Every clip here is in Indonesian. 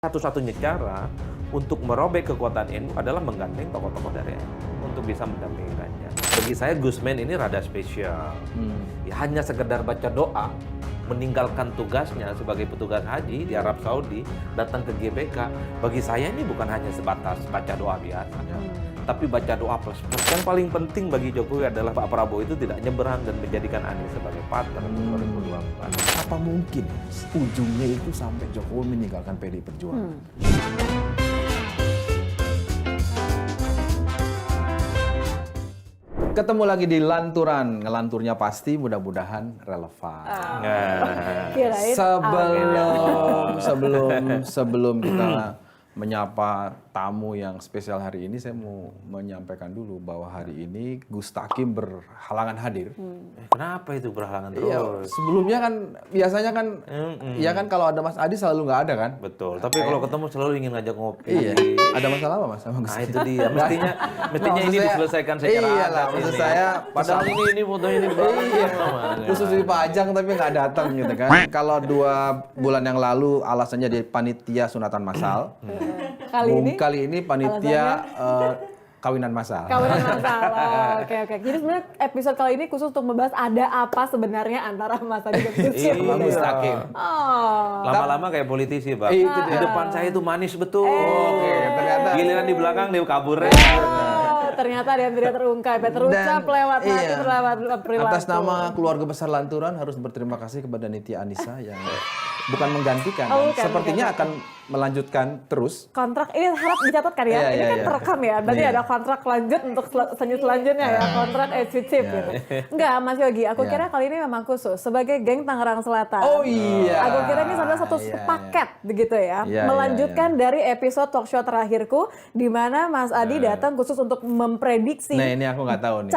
Satu-satunya cara untuk merobek kekuatan NU adalah menggandeng tokoh-tokoh dari NU untuk bisa mendampingi Ganjar. Bagi saya Gusmen ini rada spesial. Ya, hanya sekedar baca doa, meninggalkan tugasnya sebagai petugas haji di Arab Saudi, datang ke GBK. Bagi saya ini bukan hanya sebatas baca doa biasa, tapi baca doa plus plus. Yang paling penting bagi Jokowi adalah Pak Prabowo itu tidak nyeberang dan menjadikan Anies sebagai partner untuk 2024. Apa mungkin ujungnya itu sampai Jokowi meninggalkan PDI Perjuangan? Ketemu lagi di Lanturan, ngelanturnya pasti mudah-mudahan relevan. Kirain Sebelum kita menyapa tamu yang spesial hari ini, saya mau menyampaikan dulu bahwa hari ini Gus Takim berhalangan hadir. Kenapa itu berhalangan terus? Iya, sebelumnya kan biasanya kan, ya kan kalau ada Mas Adi selalu nggak ada kan? Betul, tapi kalau ketemu selalu ingin ngajak ngopi. Iya. Ada masalah apa Mas sama Gus? Nah itu dia, mestinya maksud ini saya- diselesaikan secara Iya lah, adat maksud ini. saya Padahal ini fotonya ini Iya, khusus di Pajang tapi nggak datang gitu kan. Kalau 2 bulan yang lalu alasannya di panitia sunatan massal. Kali ini panitia kawinan massal. kawinan masal. Oke. Jadi sebenarnya episode kali ini khusus untuk membahas ada apa sebenarnya antara Mas Adi dan Gus Iya, Dur. Gus Takim. Oh. Lama-lama kayak politisi, Pak. Itu Di dia. depan saya itu manis betul. Oke, ternyata Giliran di belakang dia kabur. Oh, ternyata dia tidak terungkap, ya terucap Dan- lewat hati, iya. lewat perilaku. atas nama keluarga besar Lanturan harus berterima kasih kepada Nitya Anissa yang bukan menggantikan, Oh, dan bukan, sepertinya akan melanjutkan terus. kontrak ini harap dicatatkan ya. Iya, Ini iya, kan iya. terekam ya. Berarti Iya. ada kontrak lanjut untuk selanjutnya ya. Kontrak eksklusif Iya. gitu. Enggak, Mas Yogi. Aku Iya. kira kali ini memang khusus sebagai geng Tangerang Selatan. Oh iya. Aku kira ini adalah satu Iya, paket begitu ya. Iya, Melanjutkan dari episode talk show terakhirku di mana Mas Adi datang khusus untuk memprediksi Nah ini aku nggak tahu nih.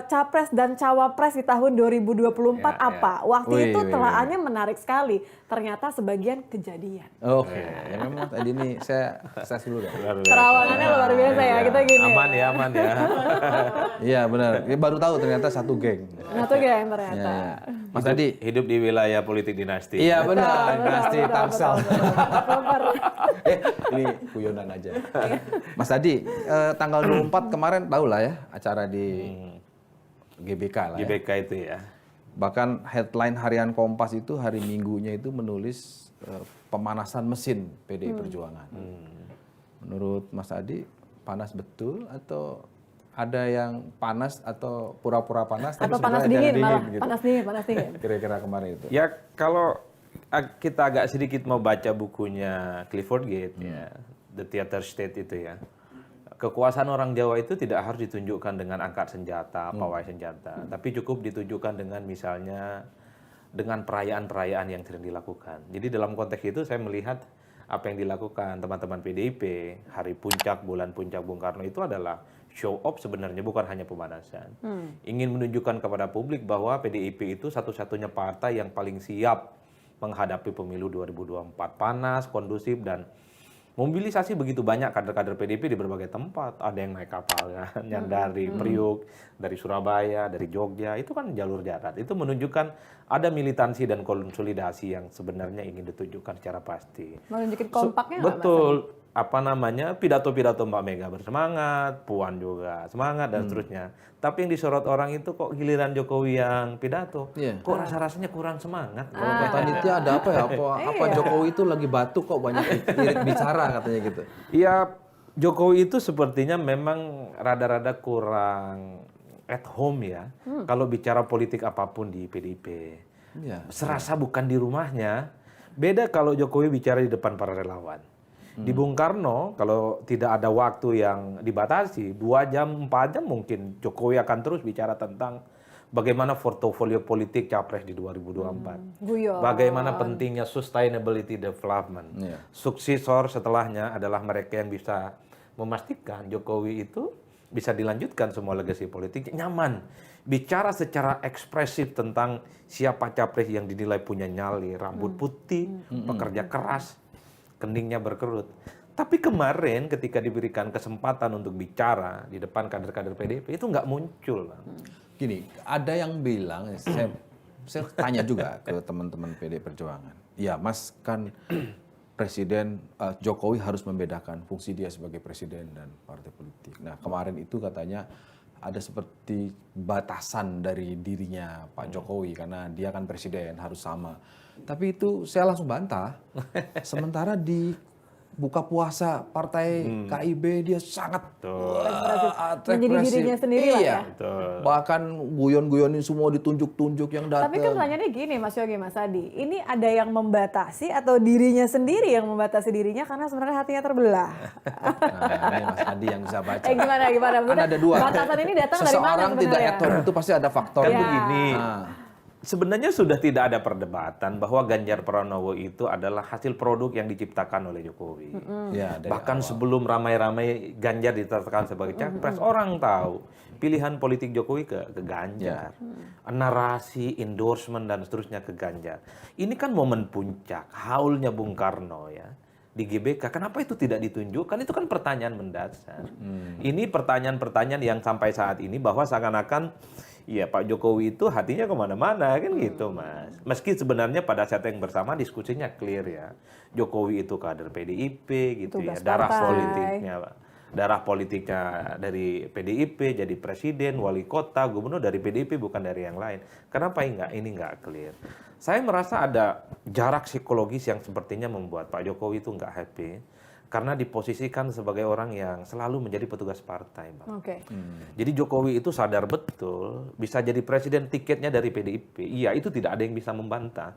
capres dan cawapres di tahun 2024 Ya, apa. Waktu Wih, itu wih, telaannya menarik sekali. Ternyata sebagian kejadian. Oke, ya memang tadi ini saya dulu dah. Terawangannya luar biasa ya. Kita gini. Aman ya, aman ya. Iya benar. Ya, baru tahu ternyata satu geng. Nah tuh geng ternyata. Ya, ya. Mas Adi. Hidup di wilayah politik dinasti. Iya benar. Betul, Dinasti betul, Tangsel. Proper. Ini guyonan aja. Mas Adi, tanggal 24 kemarin tahu lah ya acara di GBK lah ya. GBK itu ya. Bahkan headline harian Kompas itu hari Minggunya itu menulis pemanasan mesin PDI Perjuangan. Menurut Mas Adi panas betul atau ada yang panas atau pura-pura panas tapi Atau panas sebenarnya dingin jangan malah. gitu. Panas dingin. Kira-kira kemarin itu. Ya kalau kita agak sedikit mau baca bukunya Clifford Gate ya, The Theater State itu ya. Kekuasaan orang Jawa itu tidak harus ditunjukkan dengan angkat senjata, pawai senjata, tapi cukup ditunjukkan dengan misalnya dengan perayaan-perayaan yang sering dilakukan. Jadi dalam konteks itu saya melihat apa yang dilakukan teman-teman PDIP hari puncak, bulan puncak Bung Karno itu adalah show off sebenarnya, bukan hanya pemanasan. Ingin menunjukkan kepada publik bahwa PDIP itu satu-satunya partai yang paling siap menghadapi pemilu 2024. Panas, kondusif, dan mobilisasi begitu banyak kader-kader PDIP di berbagai tempat. Ada yang naik kapal kan, yang dari Priuk, dari Surabaya, dari Jogja, itu kan jalur darat. Itu menunjukkan ada militansi dan konsolidasi yang sebenarnya ingin ditunjukkan secara pasti. Menunjukin kompaknya nggak, Mas Betul. Apa namanya, pidato-pidato Mbak Mega bersemangat, Puan juga semangat, dan seterusnya. Tapi yang disorot orang itu kok giliran Jokowi yang pidato, Iya. kok rasa-rasanya kurang semangat. Kalau kata Nitya ada apa ya? Apa Jokowi itu lagi batuk kok banyak irit bicara katanya gitu. Ya, Jokowi itu sepertinya memang rada-rada kurang at home ya. Kalau bicara politik apapun di PDIP. Iya. Serasa bukan di rumahnya. Beda kalau Jokowi bicara di depan para relawan. Di Bung Karno, kalau tidak ada waktu yang dibatasi, 2 jam, 4 jam mungkin Jokowi akan terus bicara tentang bagaimana portofolio politik capres di 2024. Guyon. Bagaimana pentingnya sustainability development. Iya. Suksesor setelahnya adalah mereka yang bisa memastikan Jokowi itu bisa dilanjutkan semua legasi politik nyaman. Bicara secara ekspresif tentang siapa capres yang dinilai punya nyali, rambut putih, pekerja keras, keningnya berkerut. Tapi kemarin ketika diberikan kesempatan untuk bicara di depan kader-kader PDIP itu nggak muncul. Gini, ada yang bilang, saya tanya juga ke teman-teman PD Perjuangan. Ya, Mas kan presiden Jokowi harus membedakan fungsi dia sebagai presiden dan partai politik. Nah, kemarin itu katanya ada seperti batasan dari dirinya Pak Jokowi karena dia kan presiden harus sama. Tapi itu saya langsung bantah. Sementara di buka puasa partai KIB dia sangat menjadi dirinya sendiri lah ya. Bahkan guyon-guyonin semua ditunjuk-tunjuk yang datang. Tapi kan pertanyaannya gini Mas Yogi, Mas Adi, ini ada yang membatasi atau dirinya sendiri yang membatasi dirinya karena sebenarnya hatinya terbelah? Nah, ini Mas Adi yang bisa baca. Gimana? Kan ada dua. Batasan ini datang dari mana Seseorang sebenarnya? tidak eton itu pasti ada faktor. Kan Ya. begini, Nah. sebenarnya sudah tidak ada perdebatan bahwa Ganjar Pranowo itu adalah hasil produk yang diciptakan oleh Jokowi. Ya, dari Bahkan awal. sebelum ramai-ramai Ganjar ditetapkan sebagai capres, orang tahu pilihan politik Jokowi ke Ganjar. Narasi, endorsement, dan seterusnya ke Ganjar. Ini kan momen puncak, haulnya Bung Karno ya. Di GBK, kenapa itu tidak ditunjukkan? Itu kan pertanyaan mendasar. Ini pertanyaan-pertanyaan yang sampai saat ini bahwa seakan-akan ya Pak Jokowi itu hatinya kemana-mana kan gitu Mas. Meski sebenarnya pada saat yang bersama diskusinya clear ya. Jokowi itu kader PDIP gitu ya. Tugas Darah partai. politiknya dari PDIP, jadi presiden, wali kota, gubernur dari PDIP bukan dari yang lain. Kenapa ini nggak clear? Saya merasa ada jarak psikologis yang sepertinya membuat Pak Jokowi itu nggak happy. Karena diposisikan sebagai orang yang selalu menjadi petugas partai, Bang. Oke. Jadi Jokowi itu sadar betul bisa jadi presiden tiketnya dari PDIP. Iya, itu tidak ada yang bisa membantah.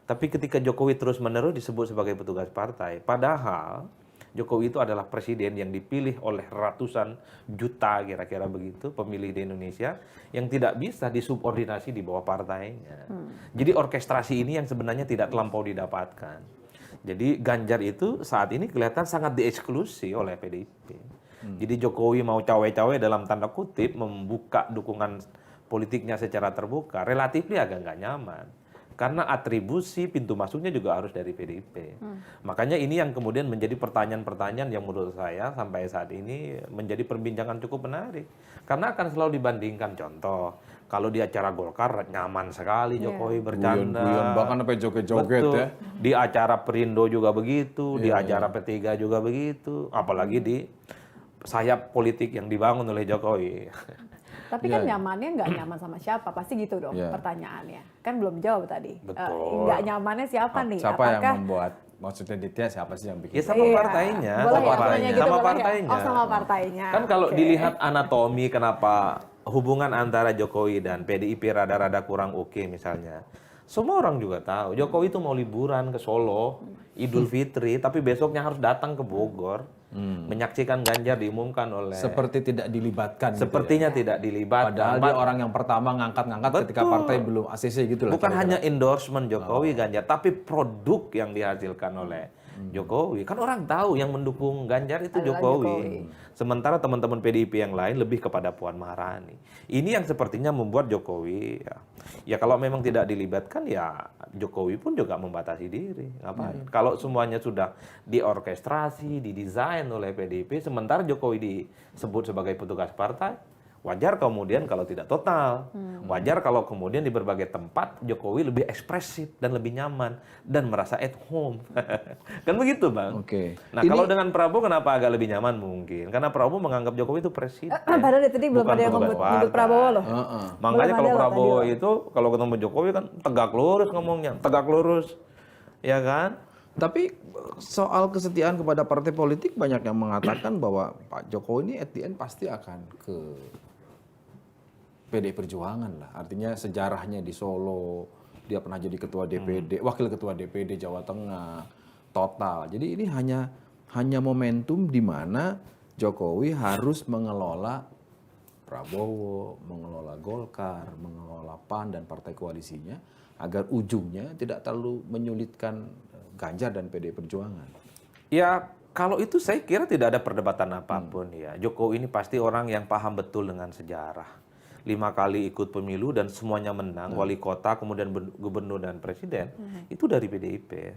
Tapi ketika Jokowi terus-menerus disebut sebagai petugas partai, padahal Jokowi itu adalah presiden yang dipilih oleh ratusan juta kira-kira begitu pemilih di Indonesia yang tidak bisa disubordinasi di bawah partainya. Jadi orkestrasi ini yang sebenarnya tidak terlampau didapatkan. Jadi Ganjar itu saat ini kelihatan sangat dieksklusi oleh PDIP. Jadi Jokowi mau cawe-cawe dalam tanda kutip membuka dukungan politiknya secara terbuka, relatif agak nggak nyaman. Karena atribusi pintu masuknya juga harus dari PDIP. Makanya ini yang kemudian menjadi pertanyaan-pertanyaan yang menurut saya sampai saat ini menjadi perbincangan cukup menarik. Karena akan selalu dibandingkan contoh. Kalau di acara Golkar nyaman sekali Jokowi bercanda. Guyon-guyon, bahkan sampai joget-joget Betul. ya. Di acara Perindo juga begitu, di acara P3 juga begitu. Apalagi di sayap politik yang dibangun oleh Jokowi. Tapi kan nyamannya nggak nyaman sama siapa? Pasti gitu dong pertanyaannya. Kan belum jawab tadi. Betul. Nggak nyamannya siapa nih? Siapa yang Apakah membuat? Maksudnya Ditya siapa sih yang bikin? Ya sama partainya. Boleh sama ya, partainya. pertanyaan gitu Sama boleh ya? partainya. Oh, sama partainya. Kan kalau Oke. dilihat anatomi kenapa hubungan antara Jokowi dan PDIP rada-rada kurang oke misalnya. Semua orang juga tahu Jokowi itu mau liburan ke Solo, Idul Fitri, tapi besoknya harus datang ke Bogor. Menyaksikan Ganjar diumumkan oleh Seperti tidak dilibatkan. sepertinya gitu tidak ya. dilibatkan. Padahal dia orang yang pertama ngangkat-ngangkat ketika Betul. partai belum ACC gitu lah. Bukan kira-kira. hanya endorsement Jokowi Ganjar, tapi produk yang dihasilkan oleh Jokowi. Kan orang tahu yang mendukung Ganjar itu Adalah Jokowi. Jokowi. Sementara teman-teman PDIP yang lain lebih kepada Puan Maharani. Ini yang sepertinya membuat Jokowi ya kalau memang tidak dilibatkan ya Jokowi pun juga membatasi diri. Ngapain? Kalau semuanya sudah diorkestrasi, didesain oleh PDIP, sementara Jokowi disebut sebagai petugas partai, wajar kemudian kalau tidak total. Wajar kalau kemudian di berbagai tempat Jokowi lebih ekspresif dan lebih nyaman dan merasa at home. Kan begitu, Bang? Oke. Nah, kalau dengan Prabowo kenapa agak lebih nyaman mungkin? Karena Prabowo menganggap Jokowi itu presiden. Padahal dari tadi belum bukan ada yang petugas nyebut partai. Prabowo loh. Makanya Belum kalau ada loh Prabowo tadi loh. itu kalau ketemu Jokowi kan tegak lurus ngomongnya, tegak lurus. Ya kan? Tapi soal kesetiaan kepada partai politik banyak yang mengatakan bahwa Pak Jokowi ini at the end pasti akan ke PDI Perjuangan lah. Artinya sejarahnya di Solo, dia pernah jadi ketua DPD, wakil ketua DPD Jawa Tengah, total. Jadi ini hanya momentum di mana Jokowi harus mengelola Prabowo, mengelola Golkar, mengelola PAN dan partai koalisinya agar ujungnya tidak terlalu menyulitkan Ganjar dan PDI Perjuangan. Ya, kalau itu saya kira tidak ada perdebatan apapun ya. Jokowi ini pasti orang yang paham betul dengan sejarah. 5 kali ikut pemilu dan semuanya menang, wali kota, kemudian gubernur dan presiden, itu dari PDIP.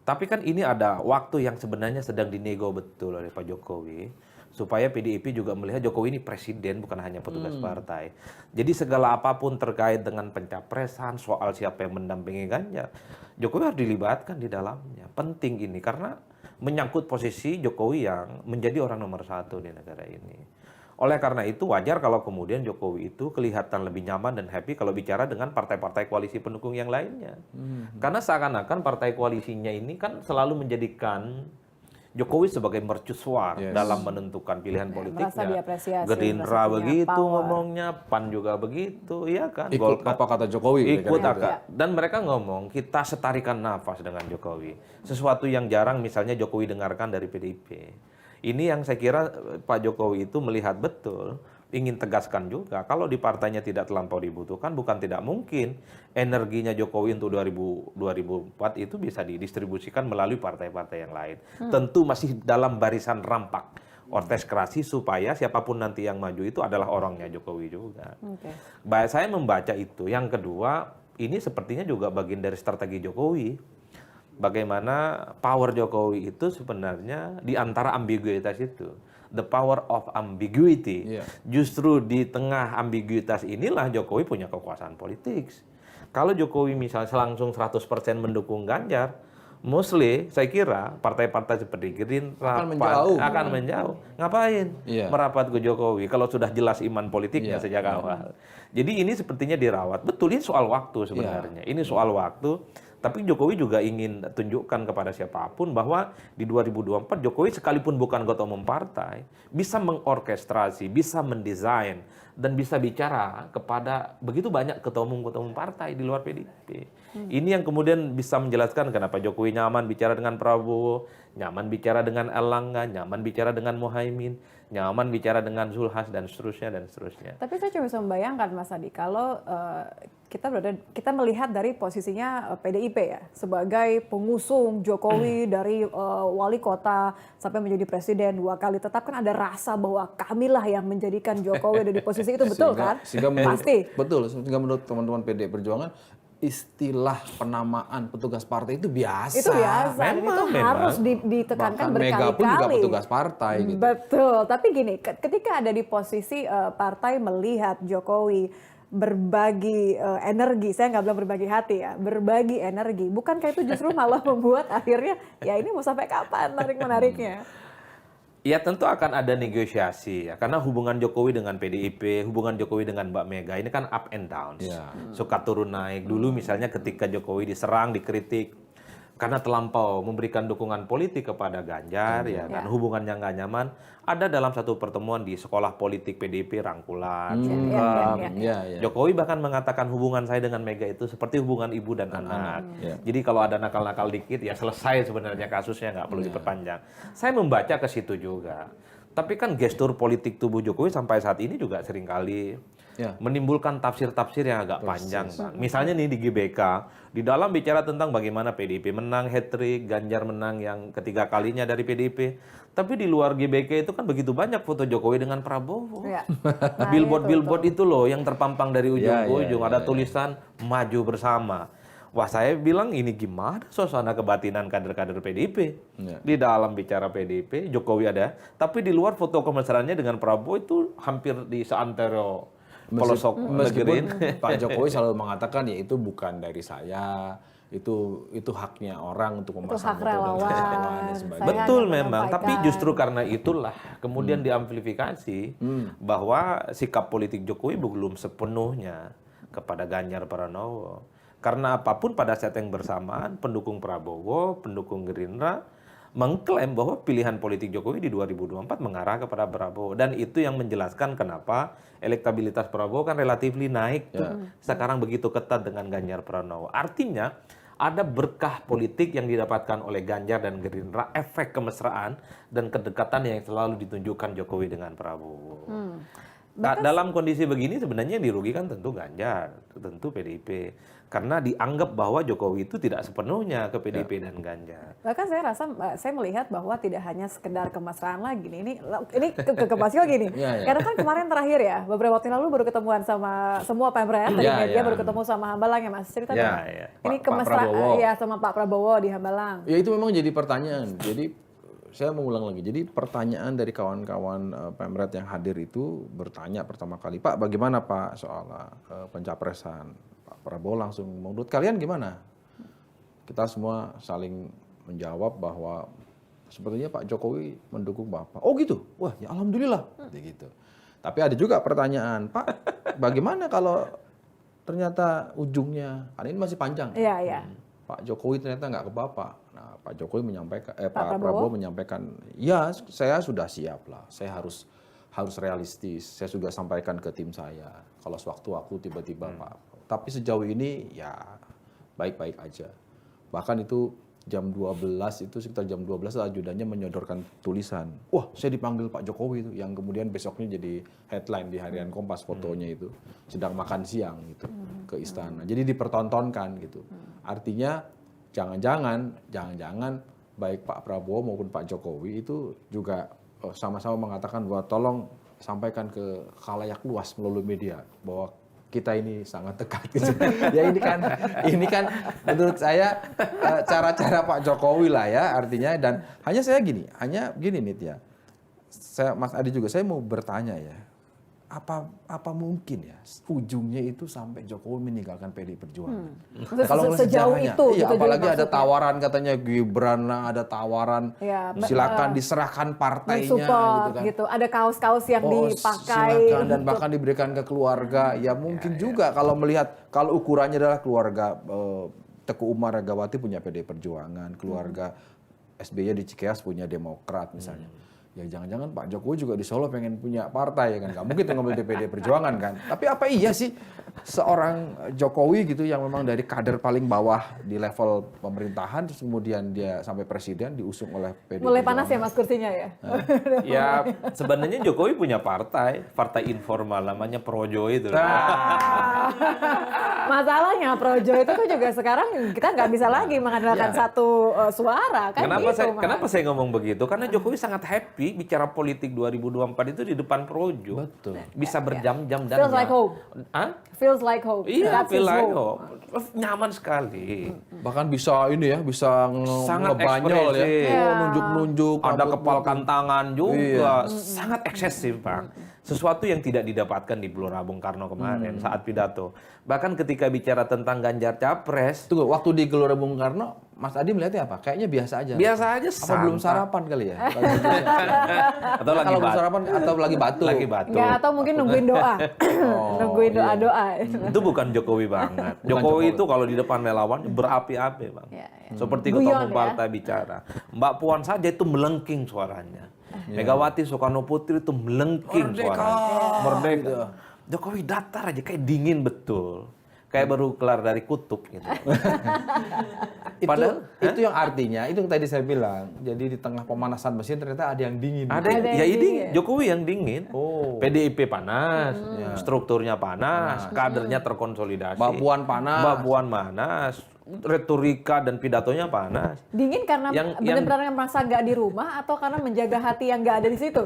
Tapi kan ini ada waktu yang sebenarnya sedang dinego betul oleh Pak Jokowi, supaya PDIP juga melihat Jokowi ini presiden bukan hanya petugas partai. Jadi segala apapun terkait dengan pencapresan, soal siapa yang mendampingi Ganjar, Jokowi harus dilibatkan di dalamnya. Penting ini karena menyangkut posisi Jokowi yang menjadi orang nomor 1 di negara ini. Oleh karena itu wajar kalau kemudian Jokowi itu kelihatan lebih nyaman dan happy kalau bicara dengan partai-partai koalisi pendukung yang lainnya. Karena seakan-akan partai koalisinya ini kan selalu menjadikan Jokowi sebagai mercusuar dalam menentukan pilihan merasa politiknya. diapresiasi, Gerindra merasa punya begitu power. ngomongnya, PAN juga begitu, iya kan? Ikut apa kata Jokowi. Ikut kira-kira gitu. akal. Dan mereka ngomong, kita setarikan nafas dengan Jokowi. Sesuatu yang jarang misalnya Jokowi dengarkan dari PDIP. Ini yang saya kira Pak Jokowi itu melihat betul, ingin tegaskan juga, kalau di partainya tidak terlampau dibutuhkan, bukan tidak mungkin energinya Jokowi untuk 2004 itu bisa didistribusikan melalui partai-partai yang lain. Tentu masih dalam barisan rampak orkestrasi supaya siapapun nanti yang maju itu adalah orangnya Jokowi juga. Baik, saya membaca itu. Yang kedua, ini sepertinya juga bagian dari strategi Jokowi. Bagaimana power Jokowi itu sebenarnya di antara ambiguitas itu. The power of ambiguity. Justru di tengah ambiguitas inilah Jokowi punya kekuasaan politik. Kalau Jokowi misalnya langsung 100% mendukung Ganjar, mostly saya kira partai-partai seperti Gerindra akan menjauh. Ngapain merapat ke Jokowi kalau sudah jelas iman politiknya sejak awal. Jadi ini sepertinya dirawat. Betul, ini soal waktu sebenarnya. Ini soal waktu. Tapi Jokowi juga ingin tunjukkan kepada siapapun bahwa di 2024 Jokowi sekalipun bukan ketua umum partai, bisa mengorkestrasi, bisa mendesain, dan bisa bicara kepada begitu banyak ketua umum partai di luar PDIP. Ini yang kemudian bisa menjelaskan kenapa Jokowi nyaman bicara dengan Prabowo, nyaman bicara dengan Erlangga, nyaman bicara dengan Muhaimin, nyaman bicara dengan Zulhas, dan seterusnya, dan seterusnya. Tapi saya cuma bisa membayangkan Mas Adi, kalau kita melihat dari posisinya PDIP ya, sebagai pengusung Jokowi dari wali kota sampai menjadi presiden 2 kali, tetap kan ada rasa bahwa kamilah yang menjadikan Jokowi ada di posisi itu, betul kan? Pasti. Betul, sehingga menurut teman-teman PDI Perjuangan, istilah penamaan petugas partai itu biasa. Itu biasa, dan itu harus ditekankan berkali-kali. Mega pun juga petugas partai. Gitu. Betul, tapi gini, ketika ada di posisi partai melihat Jokowi berbagi energi, saya nggak bilang berbagi hati ya, berbagi energi, bukankah itu justru malah membuat akhirnya, ya ini mau sampai kapan menarik-menariknya? Ya tentu akan ada negosiasi ya, karena hubungan Jokowi dengan PDIP, hubungan Jokowi dengan Mbak Mega ini kan up and down, suka turun naik. Dulu misalnya ketika Jokowi diserang, dikritik karena terlampau memberikan dukungan politik kepada Ganjar, ya kan, hubungannya nggak nyaman. Ada dalam satu pertemuan di sekolah politik PDIP rangkulan, Jokowi bahkan mengatakan hubungan saya dengan Mega itu seperti hubungan ibu dan anak. Jadi kalau ada nakal-nakal dikit ya selesai sebenarnya kasusnya, nggak perlu diperpanjang. Saya membaca ke situ juga. Tapi kan gestur politik tubuh Jokowi sampai saat ini juga seringkali menimbulkan tafsir-tafsir yang agak panjang, Bang. Misalnya nih di GBK, di dalam bicara tentang bagaimana PDIP menang hat-trick, Ganjar menang yang ketiga kalinya dari PDIP. Tapi di luar GBK itu kan begitu banyak foto Jokowi dengan Prabowo. Billboard itu loh yang terpampang dari ujung ke ujung. Ada tulisan maju bersama. Wah, saya bilang ini gimana suasana kebatinan kader-kader PDIP. Di dalam bicara PDIP, Jokowi ada. Tapi di luar foto kemesraannya dengan Prabowo itu hampir di seantero pelosok meskipun Pak Jokowi selalu mengatakan ya itu bukan dari saya, itu haknya orang untuk memasang foto dan sebagainya. Betul memang, tapi justru karena itulah kemudian diamplifikasi bahwa sikap politik Jokowi belum sepenuhnya kepada Ganjar Pranowo. Karena apapun pada saat yang bersamaan pendukung Prabowo, pendukung Gerindra mengklaim bahwa pilihan politik Jokowi di 2024 mengarah kepada Prabowo, dan itu yang menjelaskan kenapa elektabilitas Prabowo kan relatif naik sekarang begitu ketat dengan Ganjar Pranowo. Artinya ada berkah politik yang didapatkan oleh Ganjar dan Gerindra, efek kemesraan dan kedekatan yang selalu ditunjukkan Jokowi dengan Prabowo. Dalam kondisi begini sebenarnya yang dirugikan tentu Ganjar, tentu PDIP. Karena dianggap bahwa Jokowi itu tidak sepenuhnya ke PDIP dan Ganjar. Bahkan saya melihat bahwa tidak hanya sekedar kemesraan lagi nih. Ini ke Mas Yogi nih. Karena kan kemarin terakhir ya, beberapa waktu lalu baru ketemuan sama semua pemret dari media, baru ketemu sama Hambalang ya Mas. Cerita dong. Ini kemesraan ya sama Pak Prabowo di Hambalang. Ya itu memang jadi pertanyaan. Jadi saya mau ulang lagi. Jadi pertanyaan dari kawan-kawan Pemret yang hadir itu bertanya pertama kali, Pak, bagaimana Pak soal pencapresan Pak Prabowo? Langsung menurut kalian gimana? Kita semua saling menjawab bahwa sepertinya Pak Jokowi mendukung Bapak. Oh gitu? Wah ya alhamdulillah. Gitu. Tapi ada juga pertanyaan, Pak, bagaimana kalau ternyata ujungnya, karena ini masih panjang. Iya, iya. Pak Jokowi ternyata nggak ke Bapak. Nah, Pak Jokowi menyampaikan, Pak Prabowo? Prabowo menyampaikan, ya saya sudah siap lah. Saya harus realistis. Saya sudah sampaikan ke tim saya. Kalau sewaktu-waktu tiba-tiba Pak. Tapi sejauh ini ya baik-baik aja. Bahkan itu jam 12 itu sekitar jam 12 ajudannya menyodorkan tulisan. Wah, saya dipanggil Pak Jokowi itu yang kemudian besoknya jadi headline di Harian Kompas fotonya itu sedang makan siang gitu ke istana. Jadi dipertontonkan gitu. Artinya jangan-jangan baik Pak Prabowo maupun Pak Jokowi itu juga sama-sama mengatakan bahwa tolong sampaikan ke khalayak luas melalui media bahwa kita ini sangat dekat gitu. Ya ini kan menurut saya cara-cara Pak Jokowi lah ya artinya, dan hanya gini Nit ya. Mas Adi juga saya mau bertanya ya. Apa mungkin ya ujungnya itu sampai Jokowi meninggalkan PDI Perjuangan? Kalau Sejauh sejarahnya, itu, iya, gitu apalagi ada maksudnya. tawaran katanya Gibran lah, ada tawaran Ya, silakan diserahkan partainya support gitu kan. gitu. Ada kaos-kaus yang dipakai. Silakan, dan bahkan diberikan ke keluarga. Ya mungkin juga kalau melihat, kalau ukurannya adalah keluarga Teguh Umar Megawati punya PDI Perjuangan, keluarga SBY di Cikeas punya Demokrat misalnya. Ya jangan-jangan Pak Jokowi juga di Solo pengen punya partai ya kan. Nggak mungkin tuh ngambil DPD Perjuangan kan. Tapi apa iya sih seorang Jokowi gitu yang memang dari kader paling bawah di level pemerintahan terus kemudian dia sampai presiden diusung oleh PDI Mulai Perjuangan. panas ya Mas kursinya ya? Ya sebenarnya Jokowi punya partai informal namanya Projo itu. Masalahnya Projo itu tuh juga sekarang kita nggak bisa lagi mengandalkan satu suara kan gitu. Kenapa saya ngomong begitu? Karena Jokowi sangat happy bicara politik 2024 itu di depan Projo. Betul. Bisa berjam-jam dan Feels like home. Hah? Feels like home. Iya, That's feel his like home. home. Nyaman sekali. Bahkan bisa ini ya, bisa Sangat ngebanyol ya. ekspresif. Oh, nunjuk-nunjuk. Ada rambut kepalkan tangan juga. Iya. Sangat eksesif, Pak. Sesuatu yang tidak didapatkan di Gelora Bung Karno kemarin saat pidato. Bahkan ketika bicara tentang Ganjar Capres. Tunggu, waktu di Gelora Bung Karno, Mas Adi melihatnya apa? Kayaknya biasa aja. Biasa aja, Apa belum santai. sarapan kali ya? Atau lagi Kalau belum batuk. sarapan atau lagi batuk. Lagi batuk. Nggak, atau mungkin nungguin doa. Nungguin iya. doa-doa. Itu bukan Jokowi banget. Jokowi itu kalau di depan relawan berapi-api, Bang. Ya, ya. Seperti Guyon ketua umum ya. partai bicara. Mbak Puan saja itu melengking suaranya. Megawati Soekarno Putri itu melengking suaranya. Merdeka. Jokowi datar aja kayak dingin betul. Kayak baru kelar dari kutub gitu. Itu yang artinya, itu yang tadi saya bilang. Jadi di tengah pemanasan mesin ternyata ada yang dingin. Ada Ada ya yang ini dingin. Jokowi yang dingin. Oh. PDIP panas, strukturnya panas, kadernya terkonsolidasi. Mbak Puan panas. Mbak Puan panas, retorika dan pidatonya panas. Dingin karena Yang- benar-benar merasa nggak di rumah atau karena menjaga hati yang nggak ada di situ?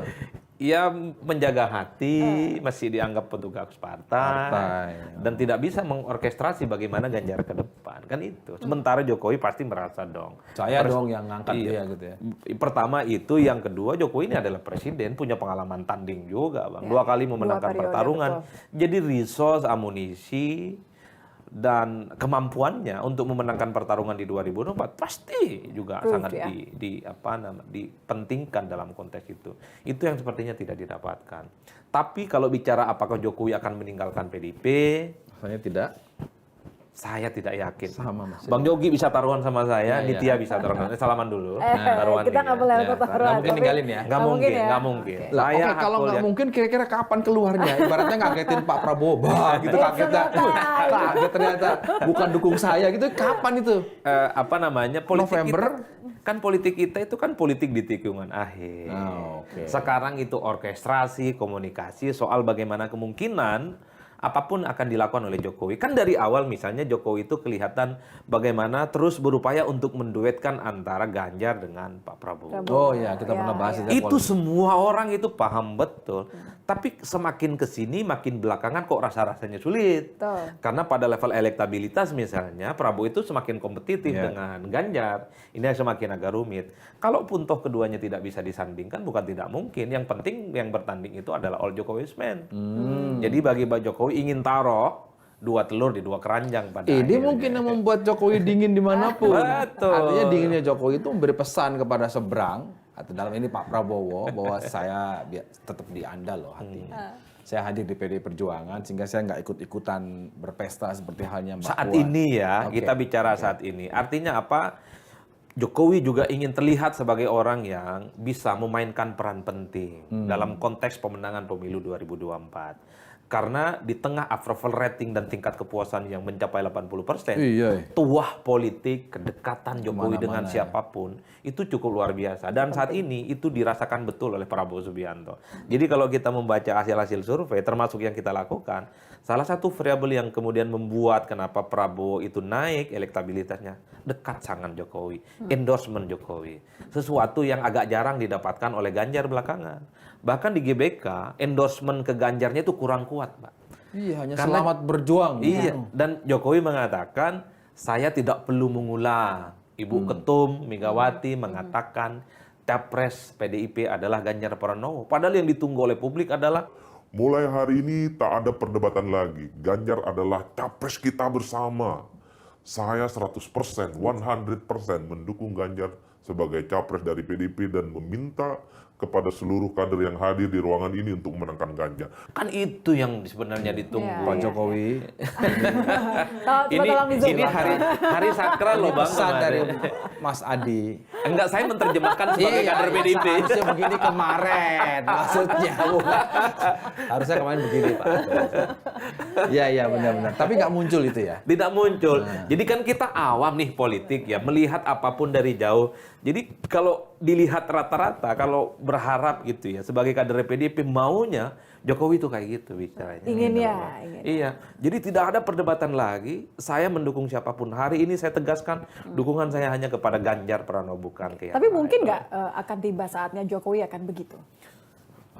Ya menjaga hati, masih dianggap petugas partai, dan tidak bisa mengorkestrasi bagaimana Ganjar ke depan, kan itu. Sementara Jokowi pasti merasa dong. Saya dong yang ngangkat Iya. dia gitu ya. Pertama itu, yang kedua Jokowi ini adalah presiden, punya pengalaman tanding juga, Bang. Ya, 2 kali memenangkan periode, pertarungan. betul. Jadi resource, amunisi, dan kemampuannya untuk memenangkan pertarungan di 2024 pasti juga Proof, sangat ya. dipentingkan dalam konteks itu. Itu yang sepertinya tidak didapatkan. Tapi kalau bicara apakah Jokowi akan meninggalkan PDIP, Saya tidak. saya tidak yakin. Sama, Mas. Bang Jogi bisa taruhan sama saya, Iya, Nitya bisa taruhan. Salaman dulu. Taruhan kita nggak tiga. boleh Ya, taruhan. nggak mungkin tapi- ninggalin ya? Nggak mungkin, ya? nggak mungkin. Oke. Lah, Saya oke, kalau aku nggak lihat- mungkin kira-kira kapan keluarnya? Ibaratnya ngagetin Pak Prabowo, bah gitu kagetnya. Kaget ternyata bukan dukung saya gitu. Kapan itu? Apa namanya, politik November? kita, kan politik kita itu kan politik di tikungan akhir. Oh, oke. Sekarang itu orkestrasi, komunikasi soal bagaimana kemungkinan apapun akan dilakukan oleh Jokowi. Kan dari awal misalnya Jokowi itu kelihatan bagaimana terus berupaya untuk menduetkan antara Ganjar dengan Pak Prabowo. Oh ya, kita pernah bahas Itu semua orang itu paham betul. Tapi semakin kesini makin belakangan kok rasa-rasanya sulit. Betul. Karena pada level elektabilitas misalnya Prabowo itu semakin kompetitif dengan Ganjar. Ini yang semakin agak rumit. Kalaupun toh keduanya tidak bisa disandingkan bukan tidak mungkin. Yang penting yang bertanding itu adalah all Jokowi's men. Jadi bagi Pak Jokowi ingin taruh dua telur di dua keranjang pada Ini akhirnya. mungkin yang membuat Jokowi dingin dimanapun. Betul. Artinya dinginnya Jokowi itu memberi pesan kepada seberang, atau dalam ini Pak Prabowo, bahwa saya tetap di Anda loh hatinya. Saya hadir di PDI Perjuangan sehingga saya nggak ikut-ikutan berpesta seperti halnya Mbak Saat Puan. ini ya, Oke. kita bicara saat ini. Artinya apa? Jokowi juga ingin terlihat sebagai orang yang bisa memainkan peran penting dalam konteks pemenangan pemilu 2024. Karena di tengah approval rating dan tingkat kepuasan yang mencapai 80%, Iya. tuah politik, kedekatan Jokowi dengan siapapun, itu cukup luar biasa. Dan saat ini itu dirasakan betul oleh Prabowo Subianto. Jadi kalau kita membaca hasil-hasil survei, termasuk yang kita lakukan, salah satu variabel yang kemudian membuat kenapa Prabowo itu naik elektabilitasnya, dekat sangat Jokowi, endorsement Jokowi. Sesuatu yang agak jarang didapatkan oleh Ganjar belakangan. Bahkan di GBK, endorsement ke Ganjarnya itu kurang kuat, Pak. Iya, hanya Karena- selamat berjuang. Iya, dan Jokowi mengatakan, saya tidak perlu mengulang. Ibu Ketum Megawati mengatakan, Capres PDIP adalah Ganjar Pranowo. Padahal yang ditunggu oleh publik adalah Mulai hari ini tak ada perdebatan lagi. Ganjar adalah capres kita bersama. Saya 100%, 100% mendukung Ganjar sebagai capres dari PDIP dan meminta kepada seluruh kader yang hadir di ruangan ini untuk memenangkan Ganjar. kan itu yang sebenarnya ditunggu. Pak Jokowi, Tolong di zoom. Ini hari sakral loh Bang. pesan dari kemarin. Mas Adi. Enggak, saya menerjemahkan sebagai kader PDIP. Harusnya begini kemarin, maksudnya bukan. Harusnya kemarin begini Pak. Iya benar-benar. Tapi nggak muncul itu ya. Tidak muncul. Jadi kan kita awam nih politik ya, melihat apapun dari jauh. Jadi kalau dilihat rata-rata, kalau berharap gitu ya, sebagai kader PDIP maunya Jokowi itu kayak gitu bicaranya. Inginnya, Gitu loh. ingin. Iya. Jadi tidak ada perdebatan lagi. Saya mendukung siapapun. Hari ini saya tegaskan dukungan saya hanya kepada Ganjar Pranowo bukan ke yang Tapi lain. mungkin nggak akan tiba saatnya Jokowi akan begitu?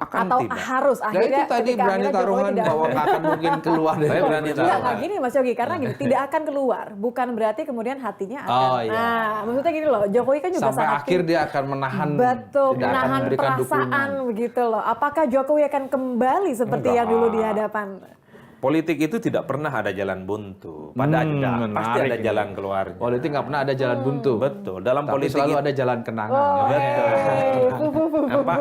Akan Atau tiba. harus Nah akhirnya itu tadi ketika berani akhirnya Jokowi taruhan tidak- bahwa nggak akan mungkin keluar dari Saya berani Enggak, taruhan. gini Mas Yogi, karena gini, tidak akan keluar. Bukan berarti kemudian hatinya akan, Oh, iya. nah maksudnya gini loh, Jokowi kan juga sampai sangat akhir dia akan menahan, betul, tidak akan menahan memberikan perasaan dukungan. begitu loh. Apakah Jokowi akan kembali seperti yang dulu di hadapan? Politik itu tidak pernah ada jalan buntu. Pada ada, pasti menarik ada ini. jalan keluarnya. Politik nggak pernah ada jalan buntu. Betul. Dalam Tapi politik selalu itu- ada jalan kenangan. Betul. Apa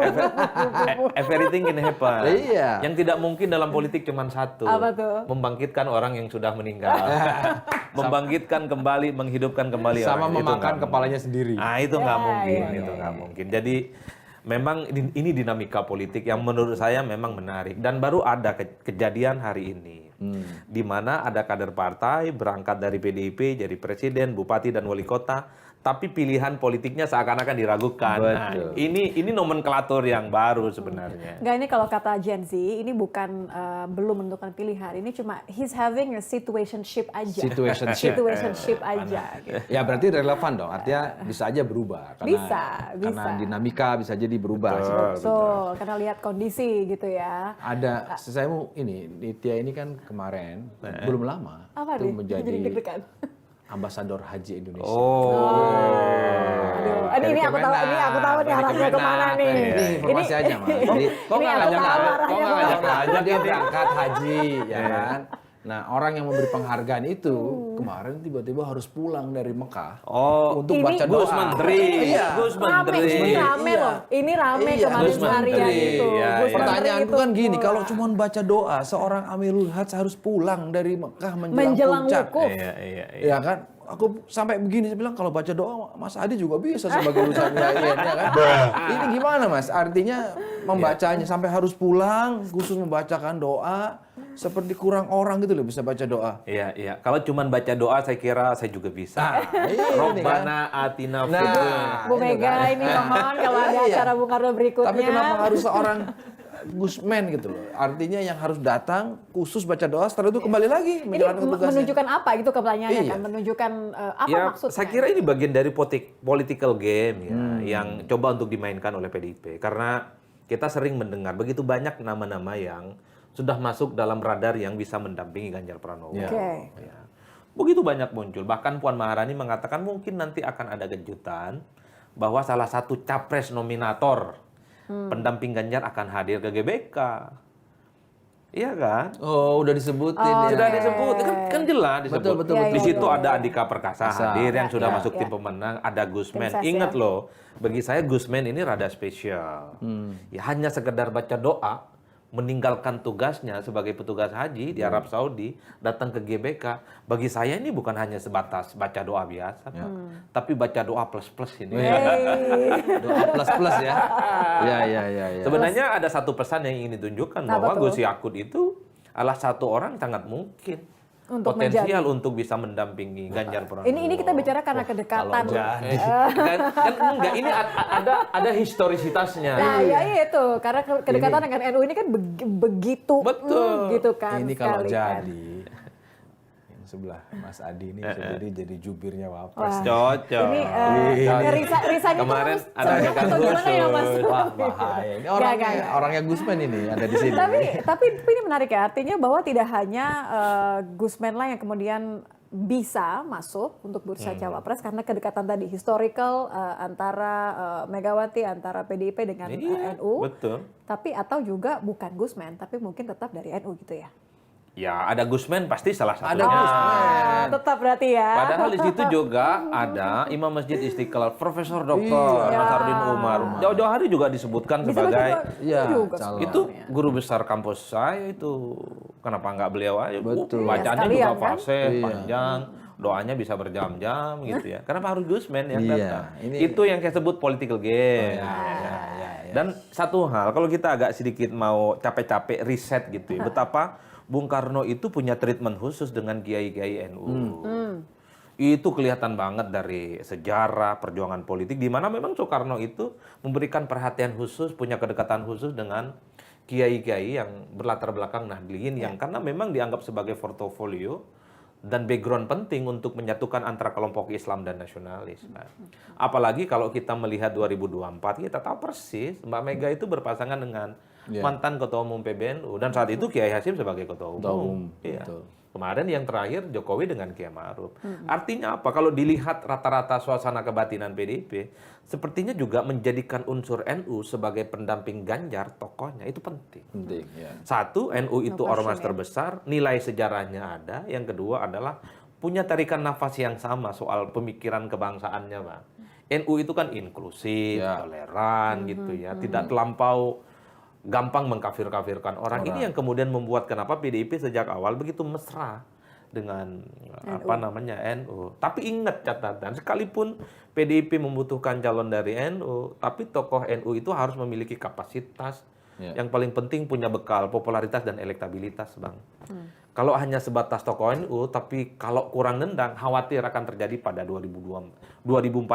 everything can happen. Iya. Yang tidak mungkin dalam politik cuma satu. Apa tuh? Membangkitkan orang yang sudah meninggal. Membangkitkan kembali, menghidupkan kembali Sama orang. Itu memakan nggak kepalanya mungkin. sendiri. Ah, itu nggak mungkin, iya, itu nggak mungkin. Jadi memang ini dinamika politik yang menurut saya memang menarik dan baru ada kejadian hari ini. Di mana ada kader partai berangkat dari PDIP jadi presiden, bupati dan wali kota, tapi pilihan politiknya seakan-akan diragukan. Nah, Betul. ini nomenklatur yang baru sebenarnya. Enggak, ini kalau kata Gen Z, ini bukan belum menentukan pilihan. Ini cuma he's having a situationship aja. Situationship aja. Gitu. Ya berarti relevan dong. Artinya bisa aja berubah. Bisa. Karena dinamika bisa jadi berubah. Betul, karena lihat kondisi gitu ya. Ada, saya mau ini, Nitya ini kan kemarin belum lama Apa itu nih? menjadi Jadi deg-degan. ambasador haji Indonesia. Aduh, ini aku tahu nih arahnya kemana nih. Ini informasi aja Mas. Jadi, Kok nggak ngajak Karena dia berangkat haji, ya kan? Nah, orang yang memberi penghargaan itu kemarin tiba-tiba harus pulang dari Mekah untuk Ini baca doa. Gus Menteri, Iya. Gus Rame, Menteri. ini rame loh. Ini rame Iya, kemarin Gus seharian Menteri. itu. Iya, Gus iya. Menteri Pertanyaanku itu kan gini, pulang. kalau cuma baca doa, seorang Amirul Hajj harus pulang dari Mekah menjelang puncak. wukuf. Iya. Ya kan? Aku sampai begini saya bilang kalau baca doa Mas Adi juga bisa sebagai urusan ya kan. Ini gimana Mas? Artinya membacanya sampai harus pulang khusus membacakan doa seperti kurang orang gitu loh bisa baca doa. Iya. Kalau cuman baca doa saya kira saya juga bisa. Ini Robbana atina Nah, fid Bu Mega ini mohon kalau ada Iya. acara Bung Karno berikutnya. Tapi kenapa harus seorang Gusmen gitu loh. Artinya yang harus datang khusus baca doa, setelah itu kembali lagi Ini menjalankan tugasnya. menunjukkan apa gitu pertanyaannya Iya. kan? Menunjukkan apa Ya, maksudnya? saya kira ini bagian dari political game ya, yang coba untuk dimainkan oleh PDIP. Karena kita sering mendengar begitu banyak nama-nama yang sudah masuk dalam radar yang bisa mendampingi Ganjar Pranowo. Ya. Oke. Ya. Begitu banyak muncul. Bahkan Puan Maharani mengatakan mungkin nanti akan ada kejutan bahwa salah satu capres nominator pendamping Ganjar akan hadir ke GBK. Iya kan? Oh, udah disebutin ya. Sudah disebut, kan jelas disebut. Betul, Iya, Di iya, situ iya, ada iya. Andika Perkasa Perkasa. hadir yang sudah Ya, masuk ya. tim pemenang, ada Gusmen. Tim ses, Ingat ya. loh, bagi saya Gusmen ini rada spesial. Ya hanya sekedar baca doa, meninggalkan tugasnya sebagai petugas haji di Arab Saudi, datang ke GBK. Bagi saya ini bukan hanya sebatas baca doa biasa, Pak. Tapi baca doa plus-plus ini. Doa plus-plus ya. Ya. Sebenarnya ada satu pesan yang ingin ditunjukkan Apa bahwa tuh? Gus Yakut itu adalah satu orang sangat mungkin Untuk potensial untuk bisa mendampingi Ganjar Pranowo. Ini kita bicara karena kedekatan. Enggak, ini ada historisitasnya. Nah, ya itu karena kedekatan dengan NU ini kan begitu, Betul. gitu kan. Ini kalau sekali kan. jadi yang sebelah Mas Adi ini jadi jubirnya Wapres. Cocok. Ini Risanya Kemarin terus ada sebenarnya rekan atau gimana ya Mas? khusus. Wah, bahaya. Ini Nggak. orangnya Gusmen ini ada di sini. Tapi ini menarik ya, artinya bahwa tidak hanya Gusmen lah yang kemudian bisa masuk untuk bursa cawapres karena kedekatan tadi historical antara Megawati, antara PDIP dengan Iya, NU. betul. Tapi atau juga bukan Gusmen, tapi mungkin tetap dari NU gitu ya. Ya, ada Gusmen pasti salah Ada satunya. Ah, tetap berarti ya. Padahal di situ juga ada Imam Masjid Istiqlal, Profesor Dr. Nasaruddin Umar. Jauh-jauh hari juga disebutkan Bisa sebagai Iya, juga calon. sebenarnya. itu guru besar kampus saya itu. Kenapa nggak beliau aja? Betul. Bacaannya Ya, sekalian, juga kan? fasih, Iya. panjang, doanya bisa berjam-jam gitu ya. Kenapa harus Gusmen yang Iya, datang? ini- Itu yang saya sebut political game. Dan satu hal, kalau kita agak sedikit mau capek-capek riset gitu ya, betapa Bung Karno itu punya treatment khusus dengan kiai-kiai NU. Itu kelihatan banget dari sejarah perjuangan politik di mana memang Soekarno itu memberikan perhatian khusus, punya kedekatan khusus dengan kiai-kiai yang berlatar belakang Nahdliyin yang karena memang dianggap sebagai portofolio dan background penting untuk menyatukan antara kelompok Islam dan nasionalis. Nah, apalagi kalau kita melihat 2024, kita tahu persis Mbak Mega itu berpasangan dengan mantan Ketua Umum PBNU dan saat itu Kiai Hasyim sebagai Ketua Umum. Iya. betul. Kemarin yang terakhir Jokowi dengan Kiai Ma'ruf. Artinya apa? Kalau dilihat rata-rata suasana kebatinan PDIP, sepertinya juga menjadikan unsur NU sebagai pendamping Ganjar tokohnya itu penting. Penting ya. Satu, NU itu No ormas question, ya. terbesar, nilai sejarahnya ada. Yang kedua adalah punya tarikan nafas yang sama soal pemikiran kebangsaannya, Pak. NU itu kan inklusif, Ya. toleran gitu ya, tidak terlampau gampang mengkafir-kafirkan orang. Ini yang kemudian membuat kenapa PDIP sejak awal begitu mesra dengan apa namanya NU. Tapi ingat catatan, sekalipun PDIP membutuhkan calon dari NU, tapi tokoh NU itu harus memiliki kapasitas. Ya. Yang paling penting punya bekal popularitas dan elektabilitas, Bang. Kalau hanya sebatas tokoh NU, tapi kalau kurang nendang, khawatir akan terjadi pada 2004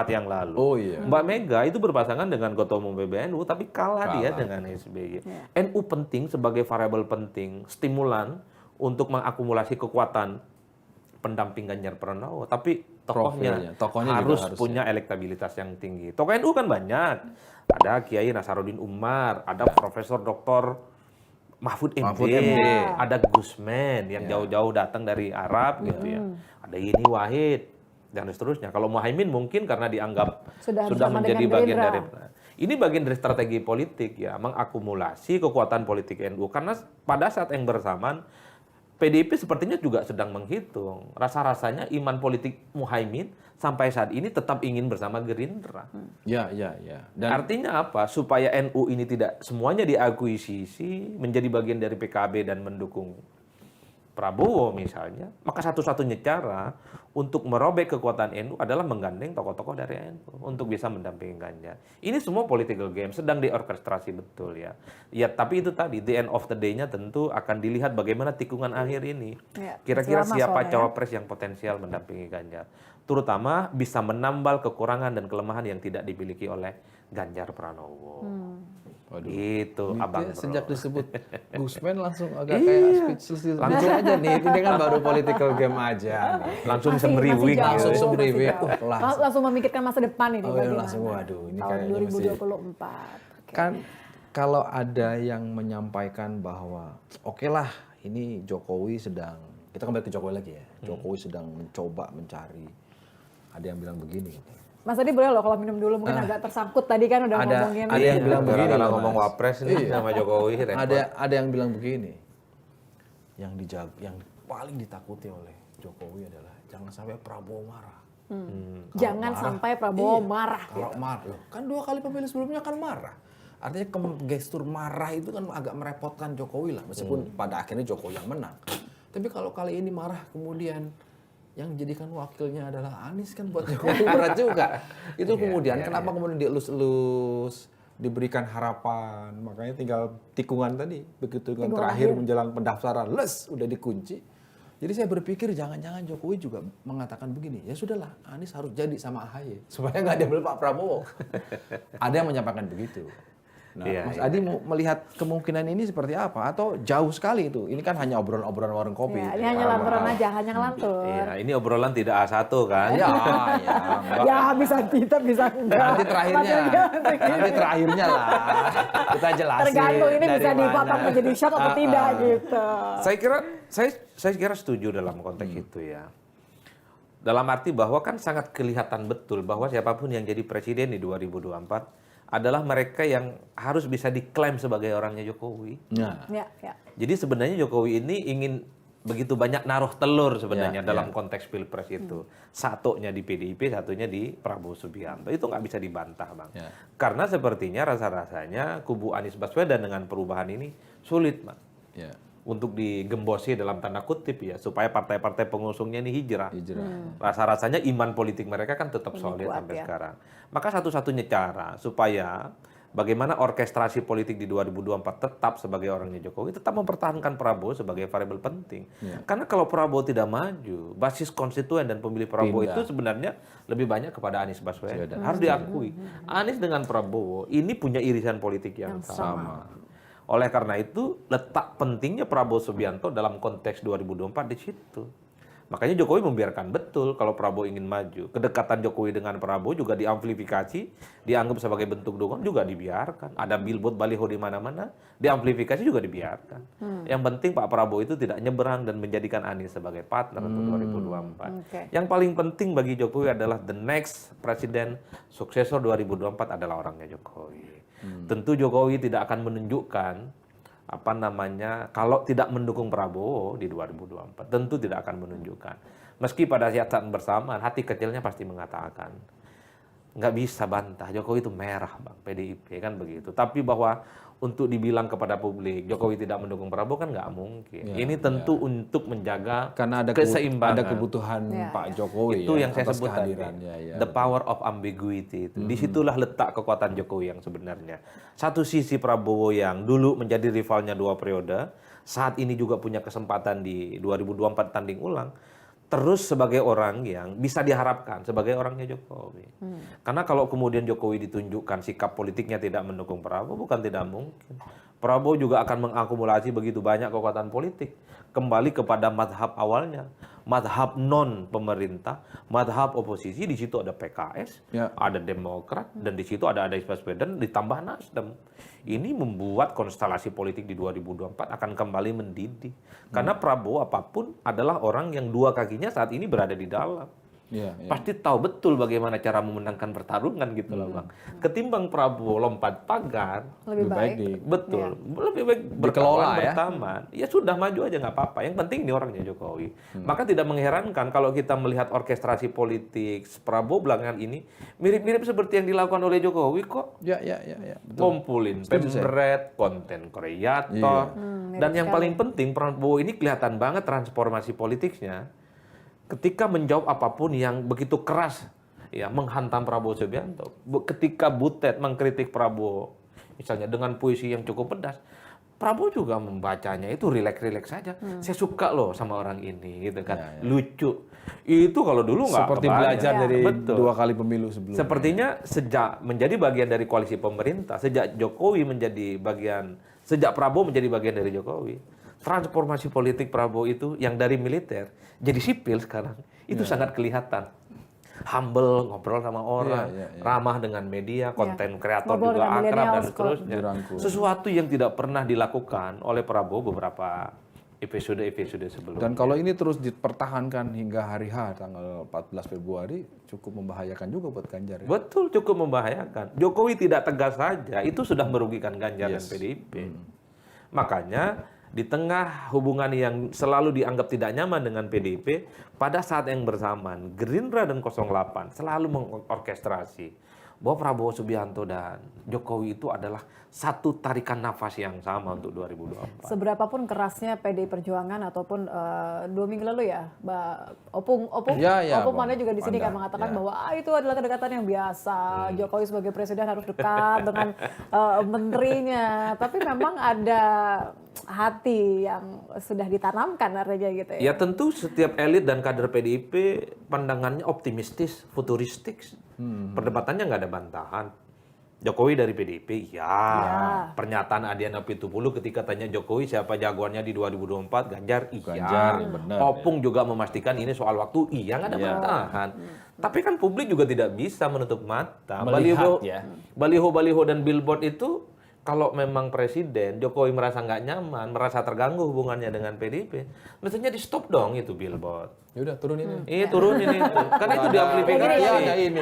yang lalu. Oh iya. Mbak Mega itu berpasangan dengan Ketua Umum PBNU, tapi kalah dia dengan SBY. NU penting sebagai variabel penting, stimulan untuk mengakumulasi kekuatan pendamping Ganjar Pranowo, tapi Profilnya, tokohnya, tokohnya juga harus harus punya elektabilitas yang tinggi. Tokoh NU kan banyak, ada Kiai Nasaruddin Umar, ada Profesor Dr. Mahfud Mahfud MD, MD. ada Gusmen yang jauh-jauh datang dari Arab gitu ya, ada Yeni Wahid dan seterusnya. Kalau Muhaimin mungkin karena dianggap Sudah sudah bersama menjadi dengan bagian Gerindra. dari. Ini bagian dari strategi politik ya, mengakumulasi kekuatan politik NU karena pada saat yang bersamaan PDIP sepertinya juga sedang menghitung. Rasa-rasanya iman politik Muhaimin sampai saat ini tetap ingin bersama Gerindra. Ya. Dan Artinya apa? Supaya NU ini tidak semuanya diakuisisi, menjadi bagian dari PKB dan mendukung Prabowo misalnya, maka satu-satunya cara untuk merobek kekuatan NU adalah menggandeng tokoh-tokoh dari NU untuk bisa mendampingi Ganjar. Ini semua political game sedang diorkestrasi betul ya. Ya, tapi itu tadi the end of the day-nya tentu akan dilihat bagaimana tikungan akhir ini. Ya, Kira-kira selama siapa soalnya ya. cawapres yang potensial mendampingi Ganjar. Terutama bisa menambal kekurangan dan kelemahan yang tidak dimiliki oleh Ganjar Pranowo. Waduh. Itu Ini abang dia bro. sejak disebut Gusman langsung agak kayak speechless gitu. Langsung aja nih, ini kan baru political game aja nih. Langsung Masih semriwing. jauh, Langsung masih semriwing. jauh. Langsung. Langsung memikirkan masa depan ini Oh, iya, bagaimana. langsung, waduh, ini tahun kayaknya 2024. Oke. Kan kalau ada yang menyampaikan bahwa oke lah ini Jokowi sedang, kita kembali ke Jokowi lagi ya, Jokowi sedang mencoba mencari, ada yang bilang begini. Mas Adi boleh loh kalau minum dulu, mungkin agak tersangkut tadi kan udah ngomongin. ada yang bilang begini Gara-gara loh, ngomong Mas. wapres nih sama Jokowi. repot. Ada yang bilang begini, yang paling ditakuti oleh Jokowi adalah jangan sampai Prabowo marah. Jangan sampai Prabowo marah. Kalau marah, loh, kan 2 kali pemilu sebelumnya kan marah. Artinya gestur marah itu kan agak merepotkan Jokowi lah, meskipun pada akhirnya Jokowi yang menang. Tapi kalau kali ini marah kemudian yang jadikan wakilnya adalah Anies kan buat Jokowi berat juga. Itu kemudian kenapa kemudian dielus-elus, diberikan harapan, makanya tinggal tikungan tadi, begitu tikungan terakhir menjelang pendaftaran, udah dikunci. Jadi saya berpikir jangan-jangan Jokowi juga mengatakan begini, ya sudahlah Anies harus jadi sama AHY supaya nggak diambil Pak Prabowo. Ada yang menyampaikan begitu. Nah, Mas Adi mau melihat kemungkinan ini seperti apa? Atau jauh sekali itu? Ini kan hanya obrolan-obrolan warung kopi. Ya, ini hanya lanturan aja, hanya ngelantur. Iya, ini obrolan tidak A1 kan? Ya, Ya bisa kita bisa enggak. Nanti terakhirnya lah. Kita jelasin. Tergantung ini dari bisa mana. dipotong menjadi shot atau tidak gitu. Saya kira setuju dalam konteks itu ya. Dalam arti bahwa kan sangat kelihatan betul bahwa siapapun yang jadi presiden di 2024 adalah mereka yang harus bisa diklaim sebagai orangnya Jokowi. Nah, Ya, ya. Jadi sebenarnya Jokowi ini ingin begitu banyak naruh telur sebenarnya dalam konteks pilpres itu. Satunya di PDIP, satunya di Prabowo Subianto. Itu nggak bisa dibantah, Bang. Ya. Karena sepertinya rasa-rasanya kubu Anies Baswedan dengan perubahan ini sulit, Bang. ya, Untuk digembosi dalam tanda kutip ya, supaya partai-partai pengusungnya ini hijrah. hijrah. Rasa-rasanya iman politik mereka kan tetap solid kuat, sampai ya. sekarang. Maka satu-satunya cara supaya bagaimana orkestrasi politik di 2024 tetap sebagai orangnya Jokowi, tetap mempertahankan Prabowo sebagai variabel penting. Karena kalau Prabowo tidak maju, basis konstituen dan pemilih Prabowo Pindah. itu sebenarnya lebih banyak kepada Anies Baswedan. Harus diakui. Anies dengan Prabowo ini punya irisan politik yang sama. Oleh karena itu, letak pentingnya Prabowo Subianto dalam konteks 2024 di situ. Makanya Jokowi membiarkan betul kalau Prabowo ingin maju. Kedekatan Jokowi dengan Prabowo juga diamplifikasi, dianggap sebagai bentuk dukungan juga dibiarkan. Ada billboard baliho di mana-mana, diamplifikasi juga dibiarkan. Yang penting Pak Prabowo itu tidak nyeberang dan menjadikan Anies sebagai partner untuk 2024. Oke. Yang paling penting bagi Jokowi adalah the next presiden suksesor 2024 adalah orangnya Jokowi. Tentu Jokowi tidak akan menunjukkan kalau tidak mendukung Prabowo di 2024, tentu tidak akan menunjukkan. Meski pada saat bersamaan hati kecilnya pasti mengatakan nggak bisa bantah Jokowi itu merah, Bang, PDIP kan begitu. Tapi bahwa untuk dibilang kepada publik Jokowi tidak mendukung Prabowo kan nggak mungkin. Ini tentu untuk menjaga Karena ada keseimbangan. ada kebutuhan Pak Jokowi Itu yang saya atas sebut tadi. kehadirannya, ya. The power of ambiguity itu. Disitulah letak kekuatan Jokowi yang sebenarnya. Satu sisi Prabowo yang dulu menjadi rivalnya 2 periode, saat ini juga punya kesempatan di 2024 tanding ulang. Terus sebagai orang yang bisa diharapkan sebagai orangnya Jokowi. Karena kalau kemudian Jokowi ditunjukkan sikap politiknya tidak mendukung Prabowo, bukan tidak mungkin. Prabowo juga akan mengakumulasi begitu banyak kekuatan politik. Kembali kepada madhab awalnya. Madhab non pemerintah, madhab oposisi, di situ ada PKS, ada Demokrat, dan di situ ada Anies Baswedan, ditambah Nasdem. Ini membuat konstelasi politik di 2024 akan kembali mendidih. Karena Prabowo apapun adalah orang yang 2 kakinya saat ini berada di dalam. Pasti tahu betul bagaimana cara memenangkan pertarungan gitu loh, Bang. Ketimbang Prabowo lompat pagar, Lebih baik. betul, lebih baik berkawan berteman. Ya sudah maju aja nggak apa-apa. Yang penting ini orangnya Jokowi. Maka tidak mengherankan kalau kita melihat orkestrasi politik Prabowo belakangan ini mirip-mirip seperti yang dilakukan oleh Jokowi kok. Ya, betul. Ngumpulin pemret, konten kreator, dan yang paling penting Prabowo ini kelihatan banget transformasi politiknya. Ketika menjawab apapun yang begitu keras ya menghantam Prabowo Subianto, ketika Butet mengkritik Prabowo misalnya dengan puisi yang cukup pedas, Prabowo juga membacanya itu rileks-rileks saja. Saya suka loh sama orang ini, gitu kan. Lucu. Itu kalau dulu nggak Seperti kebayang. belajar dari Betul. 2 kali pemilu sebelumnya. Sepertinya sejak menjadi bagian dari koalisi pemerintah, sejak Prabowo menjadi bagian dari Jokowi, transformasi politik Prabowo itu yang dari militer jadi sipil sekarang itu sangat kelihatan. Humble, ngobrol sama orang, ramah dengan media, konten kreator Ngobrol juga dengan akrab dan millennials, seterusnya. dirangkul. Sesuatu yang tidak pernah dilakukan oleh Prabowo beberapa episode sebelumnya. Dan kalau ini terus dipertahankan hingga hari H tanggal 14 Februari cukup membahayakan juga buat Ganjar ya. Betul, cukup membahayakan. Jokowi tidak tegas saja, itu sudah merugikan Ganjar dan PDIP. Makanya di tengah hubungan yang selalu dianggap tidak nyaman dengan PDIP, pada saat yang bersamaan Gerindra dan 08 selalu mengorkestrasi bahwa Prabowo Subianto dan Jokowi itu adalah satu tarikan nafas yang sama untuk 2024. Seberapapun kerasnya PDI Perjuangan ataupun 2 minggu lalu ya, Mbak Opung Panda juga di sini kan mengatakan bahwa itu adalah kedekatan yang biasa. Jokowi sebagai presiden harus dekat dengan menterinya, tapi memang ada hati yang sudah ditanamkan artinya gitu ya. Ya tentu setiap elit dan kader PDIP pandangannya optimistis, futuristik. Perdebatannya nggak ada bantahan. Jokowi dari PDIP, pernyataan Adiana Pitupulu ketika tanya Jokowi siapa jagoannya di 2024, Ganjar, Ganjar, benar, Opung juga memastikan ini soal waktu, nggak ada bantahan. Tapi kan publik juga tidak bisa menutup mata. Melihat, Baliho-baliho dan billboard itu kalau memang presiden Jokowi merasa nggak nyaman, merasa terganggu hubungannya dengan PDIP, mestinya di stop dong itu billboard. Ya udah turunin. Iya turunin itu, karena itu diamplifikasi.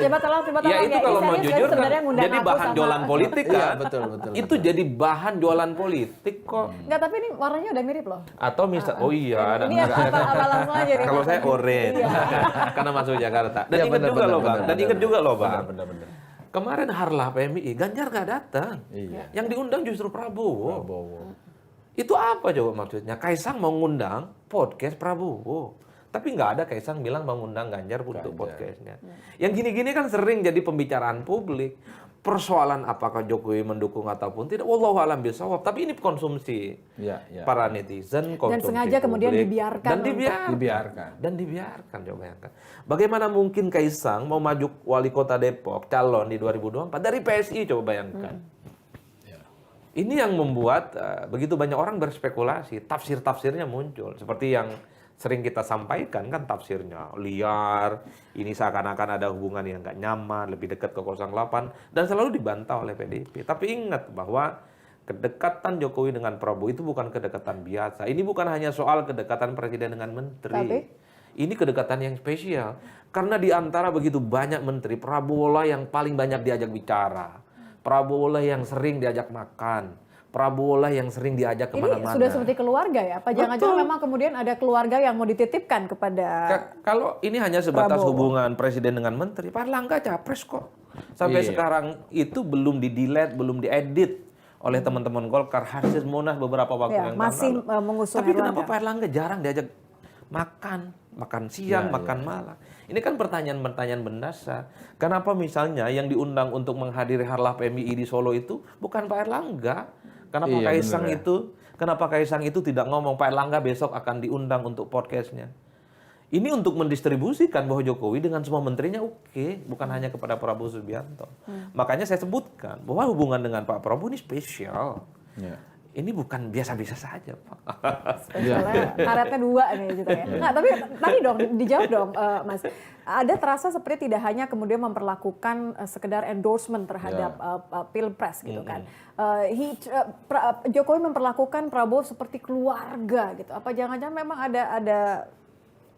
Coba tolong. Ya itu kalau mau jujur kan jadi bahan jualan politik kan. Iya, betul. Itu jadi bahan jualan politik kok. Enggak, tapi ini warnanya udah mirip loh. Atau misal, ada. Ini apa langsung aja nih. Kalau saya orange, karena masuk Jakarta. Dan Iya, ingat juga loh bang. Dan ingat juga loh bang. Benar. Kemarin Harlah PMI, Ganjar nggak datang. Iya. Yang diundang justru Prabowo. Itu apa coba maksudnya? Kaisang mau ngundang podcast Prabowo. Tapi nggak ada Kaisang bilang mau ngundang Ganjar untuk podcastnya. Yang gini-gini kan sering jadi pembicaraan publik. Persoalan apakah Jokowi mendukung ataupun tidak, wallahu a'lam bishawab. Tapi ini konsumsi para netizen, konsumsi dan sengaja publik. kemudian dibiarkan. Dan dibiarkan, coba bayangkan. Bagaimana mungkin Kaisang mau maju wali kota Depok, calon di 2024 dari PSI, coba bayangkan. Ini yang membuat begitu banyak orang berspekulasi, tafsir-tafsirnya muncul. Seperti yang sering kita sampaikan kan tafsirnya liar, ini seakan-akan ada hubungan yang nggak nyaman, lebih dekat ke 08, dan selalu dibantah oleh PDIP. Tapi ingat bahwa kedekatan Jokowi dengan Prabowo itu bukan kedekatan biasa. Ini bukan hanya soal kedekatan presiden dengan menteri. Ini kedekatan yang spesial. Karena di antara begitu banyak menteri, Prabowo lah yang paling banyak diajak bicara. Prabowo lah yang sering diajak makan. Prabowo lah yang sering diajak kemana-mana. Ini sudah seperti keluarga ya? Apa jangan-jangan memang kemudian ada keluarga yang mau dititipkan kepada kalau ini hanya sebatas Prabowo. hubungan presiden dengan menteri, Pak Erlangga capres kok. Sampai sekarang itu belum di-delete, belum diedit oleh teman-teman Golkar. Hasil Munas beberapa waktu yang masih lalu. mengusung Tapi Erlangga. kenapa Pak Erlangga jarang diajak makan siang, makan malam? Ini kan pertanyaan-pertanyaan mendasar. Kenapa misalnya yang diundang untuk menghadiri Harlah PMI di Solo itu bukan Pak Erlangga? Kenapa Kaisang itu tidak ngomong Pak Erlangga besok akan diundang untuk podcastnya? Ini untuk mendistribusikan bahwa Jokowi dengan semua menterinya oke, bukan hanya kepada Prabowo Subianto. Makanya saya sebutkan bahwa hubungan dengan Pak Prabowo ini spesial. Ini bukan biasa-biasa saja, Pak. Spesialnya karetnya 2 nih gitu ya. Nah, tapi tadi dong dijawab dong Mas. Ada terasa seperti tidak hanya kemudian memperlakukan sekedar endorsement terhadap Pilpres gitu kan. Jokowi memperlakukan Prabowo seperti keluarga gitu. Apa jangan-jangan memang ada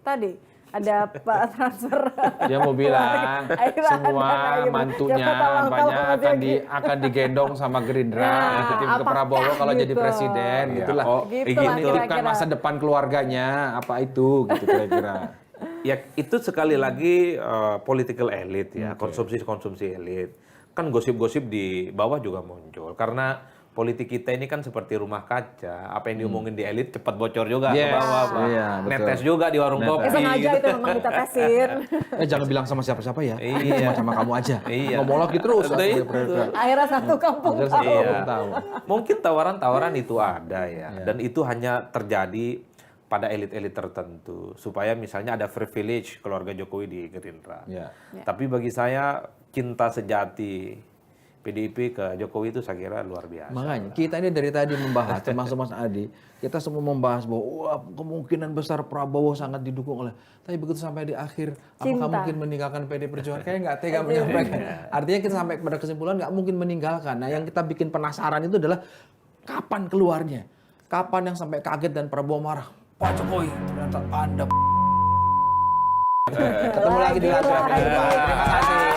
tadi ada transfer. Dia mau bilang semua mantunya banyak akan digendong sama Gerindra tim ke Prabowo kalau jadi presiden, gitulah. Menitipkan masa depan keluarganya, apa itu gitu kira-kira. Ya itu sekali lagi political elite ya, konsumsi elit. Kan gosip-gosip di bawah juga muncul karena politik kita ini kan seperti rumah kaca. Apa yang diomongin di elit cepat bocor juga ke Yes. bawah, Pak. Iya, betul. Netes juga di warung kopi. Sengaja itu memang ditetesin. Jangan bilang sama siapa-siapa ya. Iya. Sama kamu aja. Iya. Ngomong lagi terus. Nah, itu. Akhirnya satu kampung Akhirnya tahu. satu Iya. tahu. Mungkin tawaran-tawaran itu ada ya. Dan itu hanya terjadi pada elit-elit tertentu. Supaya misalnya ada privilege keluarga Jokowi di Gerindra. Ya. Tapi bagi saya cinta sejati PDIP ke Jokowi itu saya kira luar biasa. Makanya kita ini dari tadi membahas, termasuk Mas Adi, kita semua membahas bahwa wah, kemungkinan besar Prabowo sangat didukung oleh. Tapi begitu sampai di akhir, apakah Cinta. mungkin meninggalkan PD Perjuangan? Kayak nggak tega menyampaikan. Artinya kita sampai pada kesimpulan nggak mungkin meninggalkan. Nah, yang kita bikin penasaran itu adalah kapan keluarnya, kapan yang sampai kaget dan Prabowo marah. Pak Jokowi, ternyata Anda. Ketemu lagi di Laga. Terima kasih.